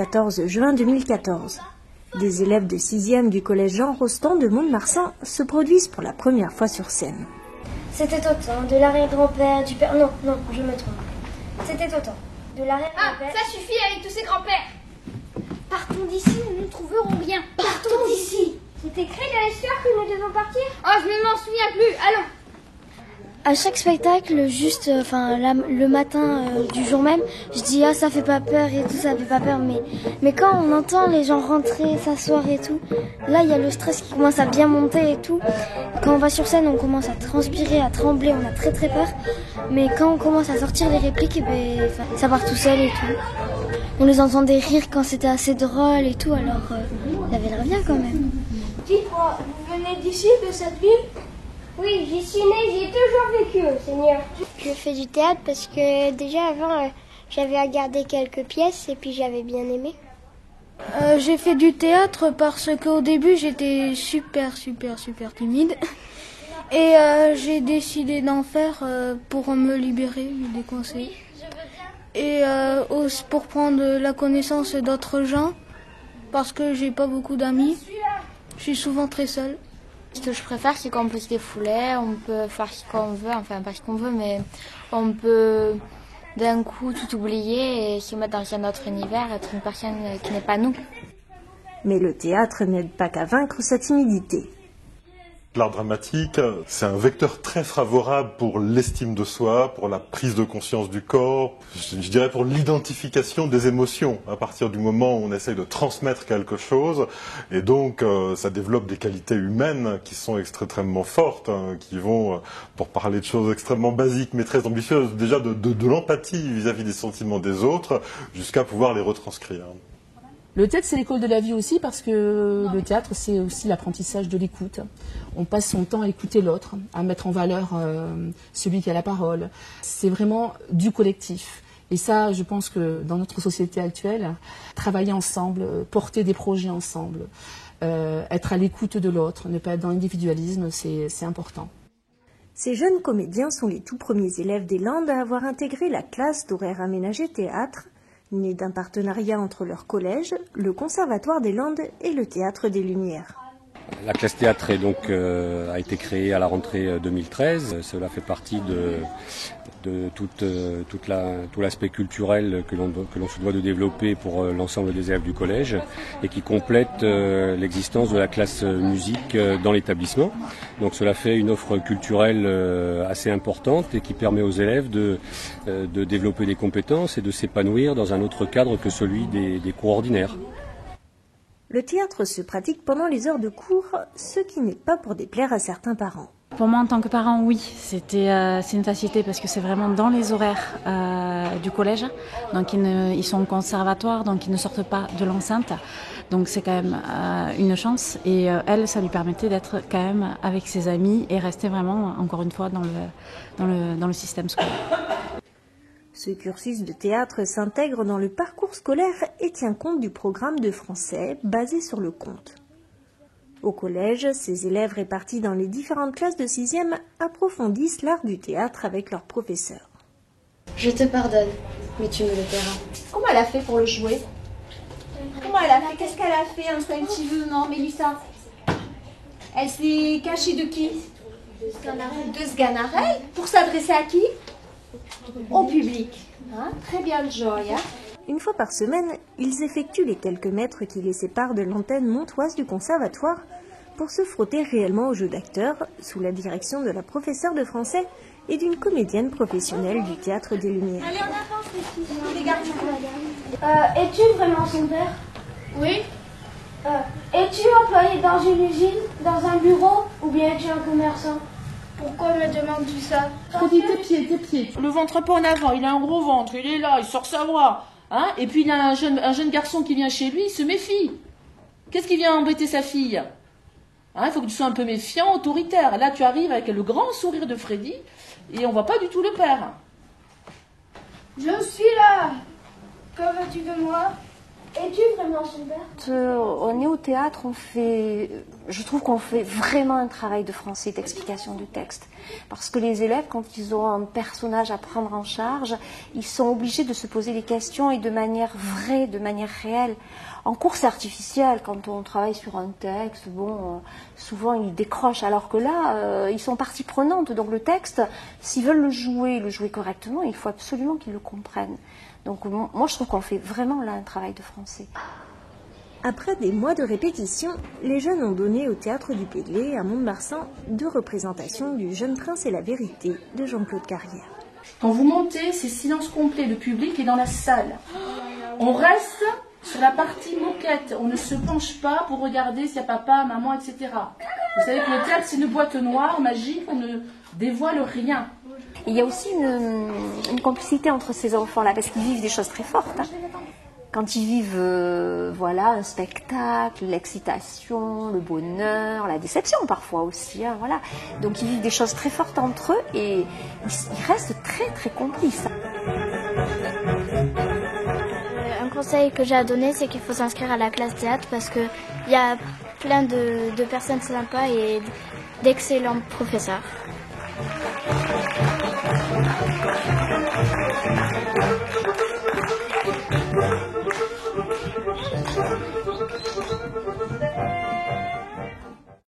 14 juin 2014. Des élèves de 6e du collège Jean Rostand de Mont-de-Marsan se produisent pour la première fois sur scène. C'était autant de l'arrière-grand-père, du père... Non, je me trompe. C'était autant de l'arrière-grand-père... Ah, ça suffit avec tous ces grands-pères. Partons d'ici, nous ne trouverons rien. Partons d'ici. C'est écrit dans l'histoire que nous devons partir. Oh, je ne m'en souviens plus. Allons. À chaque spectacle, le matin du jour même, je dis ah ça fait pas peur et tout, ça fait pas peur, mais quand on entend les gens rentrer, s'asseoir et tout, là il y a le stress qui commence à bien monter et tout. Quand on va sur scène, on commence à transpirer, à trembler, on a très très peur, mais quand on commence à sortir les répliques, ça part tout seul et tout. On les entendait rire quand c'était assez drôle et tout, alors ça avait l'air bien quand même. Dites-moi, vous venez d'ici, de cette ville? Oui, j'y suis née, j'y ai toujours vécu, Seigneur. Je fais du théâtre parce que déjà avant, j'avais regardé quelques pièces et puis j'avais bien aimé. J'ai fait du théâtre parce qu'au début, j'étais super timide. Et j'ai décidé d'en faire pour me libérer des conseils. Et pour prendre la connaissance d'autres gens, parce que j'ai pas beaucoup d'amis. Je suis souvent très seule. Ce que je préfère, c'est qu'on peut se défouler, on peut faire ce qu'on veut, enfin pas ce qu'on veut, mais on peut d'un coup tout oublier et se mettre dans un autre univers, être une personne qui n'est pas nous. Mais le théâtre n'aide pas qu'à vaincre sa timidité. L'art dramatique, c'est un vecteur très favorable pour l'estime de soi, pour la prise de conscience du corps, je dirais pour l'identification des émotions, à partir du moment où on essaye de transmettre quelque chose. Et donc, ça développe des qualités humaines qui sont extrêmement fortes, qui vont, pour parler de choses extrêmement basiques mais très ambitieuses, déjà de l'empathie vis-à-vis des sentiments des autres, jusqu'à pouvoir les retranscrire. Le théâtre, c'est l'école de la vie aussi, parce que le théâtre, c'est aussi l'apprentissage de l'écoute. On passe son temps à écouter l'autre, à mettre en valeur celui qui a la parole. C'est vraiment du collectif. Et ça, je pense que dans notre société actuelle, travailler ensemble, porter des projets ensemble, être à l'écoute de l'autre, ne pas être dans l'individualisme, c'est important. Ces jeunes comédiens sont les tout premiers élèves des Landes à avoir intégré la classe d'horaire aménagé théâtre, née d'un partenariat entre leur collège, le Conservatoire des Landes et le Théâtre des Lumières. La classe théâtre a été créée à la rentrée 2013. Cela fait partie de tout l'aspect culturel que l'on se doit de développer pour l'ensemble des élèves du collège et qui complète l'existence de la classe musique dans l'établissement. Donc cela fait une offre culturelle assez importante et qui permet aux élèves de développer des compétences et de s'épanouir dans un autre cadre que celui des cours ordinaires. Le théâtre se pratique pendant les heures de cours, ce qui n'est pas pour déplaire à certains parents. Pour moi, en tant que parent, oui, c'est une facilité parce que c'est vraiment dans les horaires du collège. Donc ils sont au conservatoire, donc ils ne sortent pas de l'enceinte. Donc c'est quand même une chance. Et elle, ça lui permettait d'être quand même avec ses amis et rester vraiment, encore une fois, dans le système scolaire. Ce cursus de théâtre s'intègre dans le parcours scolaire et tient compte du programme de français basé sur le conte. Au collège, ces élèves répartis dans les différentes classes de 6e approfondissent l'art du théâtre avec leurs professeurs. Je te pardonne, mais tu me le paieras. Comment elle a fait pour le jouer? Comment elle a fait? Qu'est-ce qu'elle a fait instinctivement, Mélissa? Elle s'est cachée de qui? De Sganarelle. Pour s'adresser à qui? Au public. Très bien le genre, hein. Une fois par semaine, ils effectuent les quelques mètres qui les séparent de l'antenne montoise du conservatoire pour se frotter réellement au jeu d'acteur, sous la direction de la professeure de français et d'une comédienne professionnelle du Théâtre des Lumières. Allez, en avance, les garçons. Es-tu vraiment son père? Oui. Es-tu employé dans une usine, dans un bureau, ou bien es-tu un commerçant? Pourquoi me demandes-tu ça? Dis tes pieds. Le ventre pas en avant, il a un gros ventre, il est là, il sort sa voix. Et puis il a un jeune garçon qui vient chez lui, il se méfie. Qu'est-ce qui vient embêter sa fille? Il faut que tu sois un peu méfiant, autoritaire. Là, tu arrives avec le grand sourire de Freddy et on voit pas du tout le père. Je suis là. Que veux-tu de moi? Es-tu vraiment son père? On est au théâtre, on fait Je trouve qu'on fait vraiment un travail de français, d'explication du texte. Parce que les élèves, quand ils ont un personnage à prendre en charge, ils sont obligés de se poser des questions et de manière vraie, de manière réelle. En cours, c'est artificiel. Quand on travaille sur un texte, souvent ils décrochent. Alors que là, ils sont partie prenante. Donc le texte, s'ils veulent le jouer correctement, il faut absolument qu'ils le comprennent. Donc moi, je trouve qu'on fait vraiment là un travail de français. Après des mois de répétition, les jeunes ont donné au Théâtre du Pédelet à Mont-de-Marsan 2 représentations du Jeune Prince et la Vérité de Jean-Claude Carrière. Quand vous montez, c'est silence complet, le public est dans la salle. On reste sur la partie moquette, on ne se penche pas pour regarder s'il y a papa, maman, etc. Vous savez que le théâtre, c'est une boîte noire, magique, on ne dévoile rien. Il y a aussi une complicité entre ces enfants-là, parce qu'ils vivent des choses très fortes. Quand ils vivent un spectacle, l'excitation, le bonheur, la déception parfois aussi. Voilà. Donc ils vivent des choses très fortes entre eux et ils restent très très complices. Un conseil que j'ai à donner, c'est qu'il faut s'inscrire à la classe théâtre parce qu'il y a plein de personnes sympas et d'excellents professeurs. Thank you.